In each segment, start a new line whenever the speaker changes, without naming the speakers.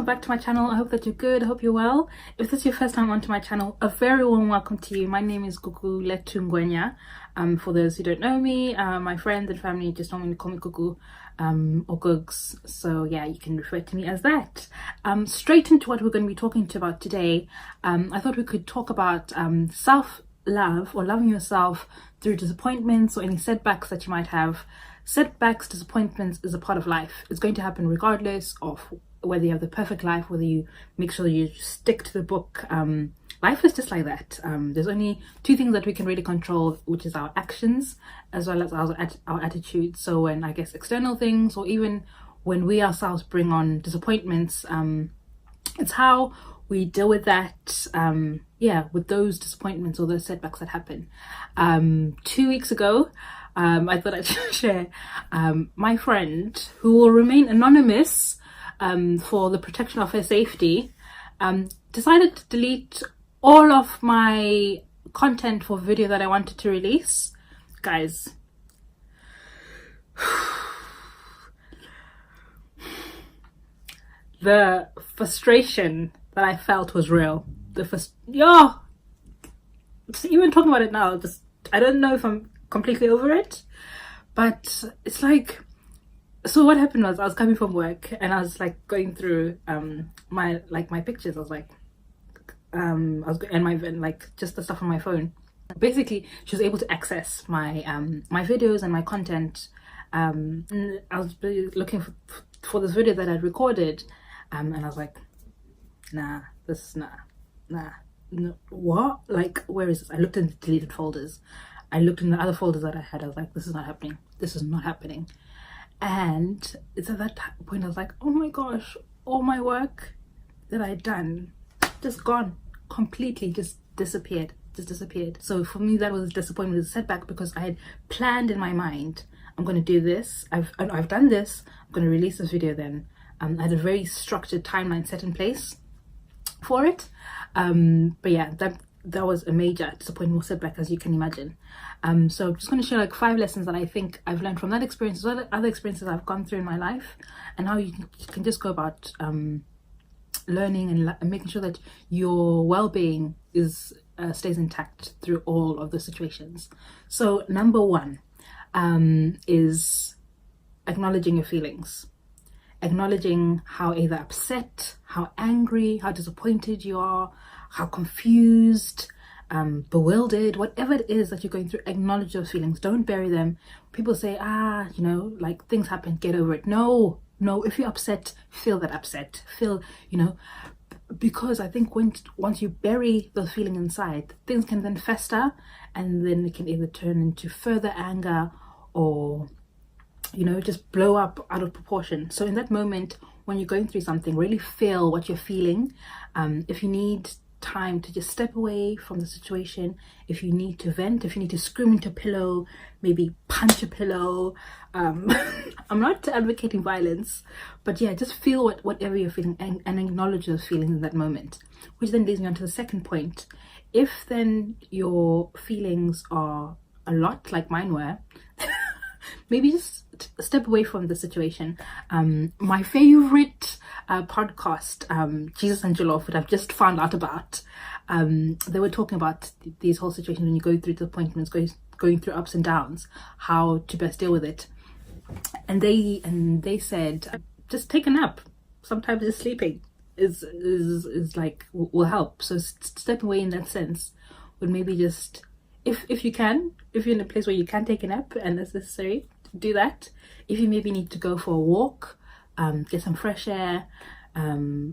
back to my channel. I hope that you're good. I hope you're well. If this is your first time onto my channel, a very warm welcome to you. My name is Gugulethu Ngwenya. For those who don't know me, my friends and family just normally call me Gugu or Gugs. So yeah, you can refer to me as that. Straight into what we're going to be talking about today. I thought we could talk about self-love or loving yourself through disappointments or any setbacks that you might have. Setbacks, disappointments is a part of life. It's going to happen regardless of whether you have the perfect life, whether you make sure you stick to the book. Life is just like that. There's only two things that we can really control, which is our actions as well as our attitude. So when I guess external things, or even when we ourselves bring on disappointments, it's how we deal with that, with those disappointments or those setbacks that happen. 2 weeks ago, I thought I'd share my friend, who will remain anonymous for the protection of her safety, decided to delete all of my content for video that I wanted to release. Guys, the frustration that I felt was real. Even talking about it now, I don't know if I'm completely over it, but it's like, so what happened was I was coming from work and I was like going through my pictures. I was like just the stuff on my phone. Basically, she was able to access my my videos and my content. And I was looking for this video that I'd recorded, and I was like, nah, what? Like, where is this? I looked in the deleted folders. I looked in the other folders that I had. I was like, this is not happening. This is not happening. And it's at that point I was like, oh my gosh, all my work that I'd done, just gone, completely just disappeared. So for me, that was a disappointment, a setback, because I had planned in my mind, I'm going to do this. I've done this. I'm going to release this video then. I had a very structured timeline set in place for it. But yeah, that was a major disappointment, setback, as you can imagine. So I'm just going to share like 5 lessons that I think I've learned from that experience, as well as other experiences I've gone through in my life, and how you can just go about learning and making sure that your well-being is stays intact through all of the situations. So number 1 is acknowledging your feelings. Acknowledging how either upset, how angry, how disappointed you are, how confused, bewildered, whatever it is that you're going through. Acknowledge those feelings. Don't bury them. People say, like things happen, get over it. No, if you're upset, feel that upset. Because I think once you bury those feelings inside, things can then fester, and then it can either turn into further anger or just blow up out of proportion. So in that moment, when you're going through something, really feel what you're feeling. If you need time to just step away from the situation, if you need to vent, if you need to scream into a pillow, maybe punch a pillow. I'm not advocating violence, but yeah, just feel whatever you're feeling and acknowledge those feelings in that moment. Which then leads me on to the second point. If then your feelings are a lot like mine were, maybe just step away from the situation. My favorite podcast, Jesus and Jollof, that I've just found out about, they were talking about these whole situations when you go through disappointments, going through ups and downs, how to best deal with it. And they said, just take a nap. Sometimes just sleeping is like will help. So step away in that sense would maybe just, if you can, if you're in a place where you can take a nap and it's necessary, do that. If you maybe need to go for a walk, get some fresh air.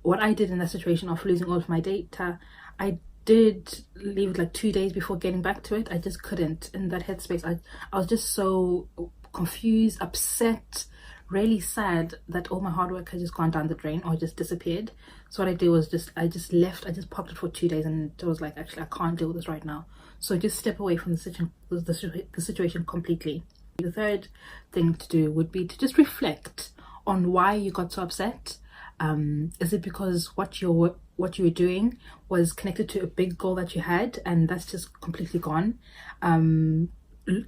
What I did in that situation of losing all of my data, I did leave like 2 days before getting back to it. I just couldn't in that headspace. I was just so confused, upset, really sad that all my hard work had just gone down the drain or just disappeared. So what I did was I just left. I just parked it for 2 days, and it was like, actually, I can't deal with this right now. So just step away from the situation completely. The third thing to do would be to just reflect on why you got so upset. Is it because what you were doing was connected to a big goal that you had, and that's just completely gone?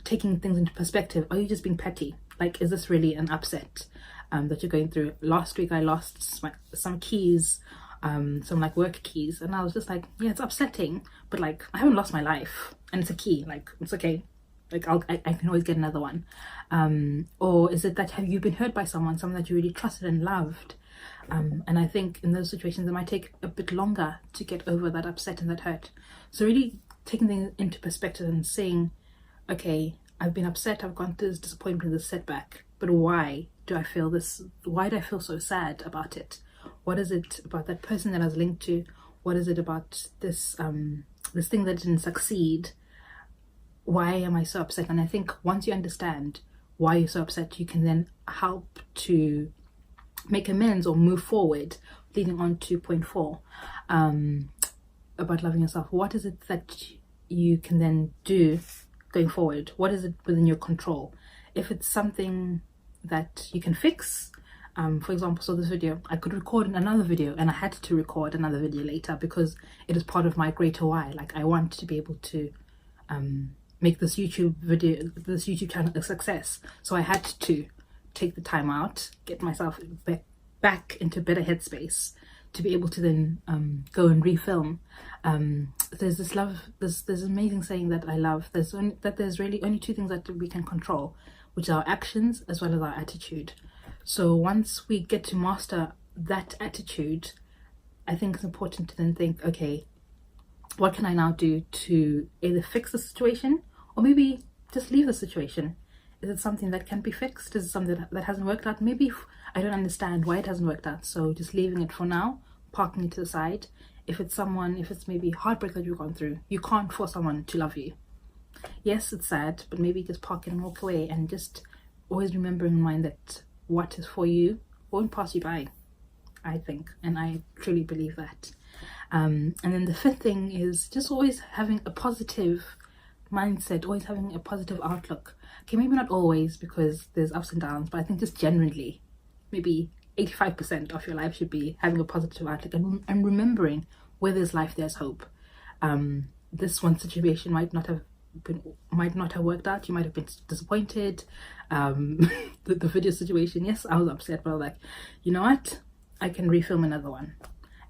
Taking things into perspective, are you just being petty? Like, is this really an upset? that you're going through. Last week I lost some keys, some like work keys, and I was just like, yeah, it's upsetting, but like I haven't lost my life, and it's a key, like it's okay, like I can always get another one. Or is it that have you been hurt by someone that you really trusted and loved? And I think in those situations it might take a bit longer to get over that upset and that hurt. So really taking things into perspective and saying, okay, I've been upset, I've gone through this disappointment, this setback, but why do I feel this? Why do I feel so sad about it? What is it about that person that I was linked to? What is it about this this thing that didn't succeed? Why am I so upset? And I think once you understand why you're so upset, you can then help to make amends or move forward, leading on to point 4, about loving yourself. What is it that you can then do going forward? What is it within your control? If it's something that you can fix, for example, so this video, I could record another video, and I had to record another video later because it is part of my greater why. Like, I want to be able to make this YouTube channel a success. So I had to take the time out, get myself back into better headspace to be able to then go and refilm. There's this amazing saying that I love. There's really only 2 things that we can control, which are our actions as well as our attitude. So once we get to master that attitude, I think it's important to then think, okay, what can I now do to either fix the situation or maybe just leave the situation? Is it something that can be fixed? Is it something that hasn't worked out? Maybe I don't understand why it hasn't worked out, so just leaving it for now, parking it to the side. If it's maybe heartbreak that you've gone through, you can't force someone to love you. Yes, it's sad, but maybe just park it and walk away, and just always remember in mind that what is for you won't pass you by, I think, and I truly believe that. And then the 5th thing is just always having a positive mindset, always having a positive outlook. Okay, maybe not always, because there's ups and downs, but I think just generally, maybe 85% of your life should be having a positive outlook and remembering where there's life, there's hope. This one situation might not have worked out. You might have been disappointed. The video situation, yes, I was upset, but I was like, you know what? I can refilm another one,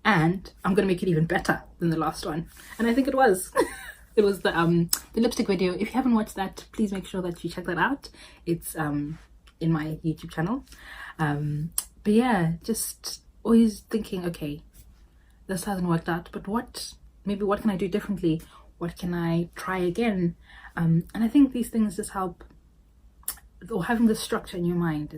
and I'm gonna make it even better than the last one. And I think it was. It was the lipstick video. If you haven't watched that, please make sure that you check that out. It's in my YouTube channel. But yeah, just always thinking, okay, this hasn't worked out, but what can I do differently? What can I try again? And I think these things just help, or having this structure in your mind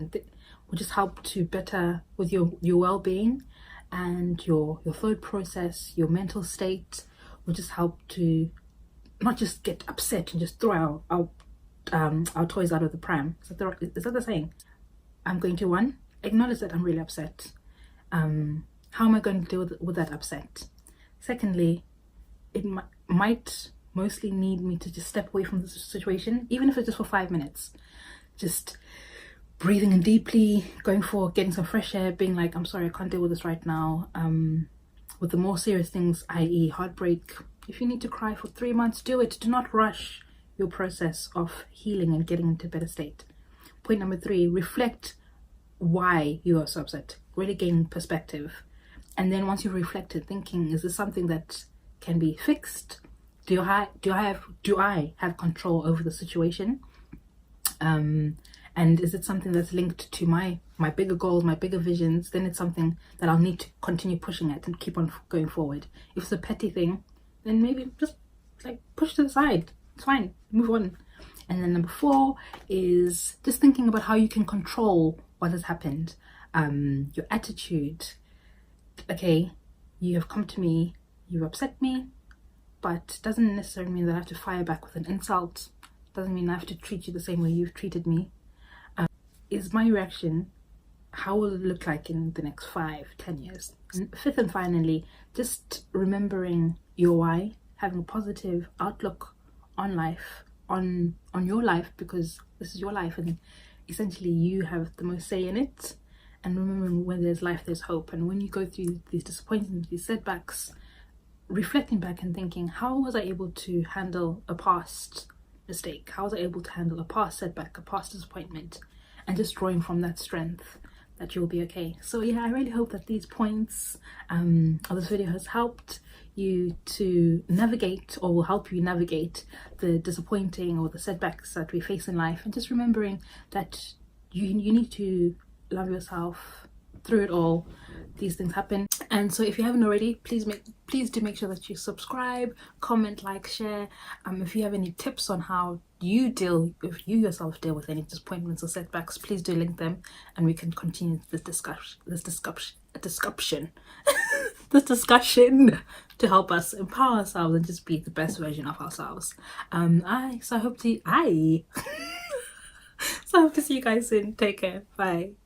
will just help to better with your well-being, and your thought process, your mental state will just help to not just get upset and just throw our toys out of the pram. Is that the saying? I'm going to acknowledge that I'm really upset. How am I going to deal with that upset? Secondly, it might mostly need me to just step away from the situation, even if it's just for 5 minutes. Just breathing in deeply, getting some fresh air, being like, I'm sorry, I can't deal with this right now. With the more serious things, i.e. heartbreak, if you need to cry for 3 months, do it. Do not rush your process of healing and getting into a better state. Point number 3, reflect why you are so upset. Really gain perspective. And then once you've reflected, thinking, is this something that can be fixed? Do I have control over the situation? And is it something that's linked to my bigger goals, my bigger visions? Then it's something that I'll need to continue pushing at and keep on going forward. If it's a petty thing, then maybe just like push to the side. It's fine, move on. And then number 4 is just thinking about how you can control what has happened. Your attitude. Okay, you have come to me, you've upset me, but doesn't necessarily mean that I have to fire back with an insult. Doesn't mean I have to treat you the same way you've treated me. Is my reaction, how will it look like in the next 5-10 years? And 5th and finally, just remembering your why, having a positive outlook on life, on your life, because this is your life and essentially you have the most say in it. And remembering when there's life, there's hope. And when you go through these disappointments, these setbacks, reflecting back and thinking, how was I able to handle a past mistake? How was I able to handle a past setback, a past disappointment? And just drawing from that strength, that you'll be okay. So yeah, I really hope that these points of this video has helped you to navigate, or will help you navigate, the disappointing or the setbacks that we face in life, and just remembering that you need to love yourself through it all. These things happen. And so if you haven't already, please do make sure that you subscribe, comment, like, share. If you have any tips on how you yourself deal with any disappointments or setbacks, please do link them, and we can continue this discussion to help us empower ourselves and just be the best version of ourselves. I hope to see you guys soon. Take care. Bye.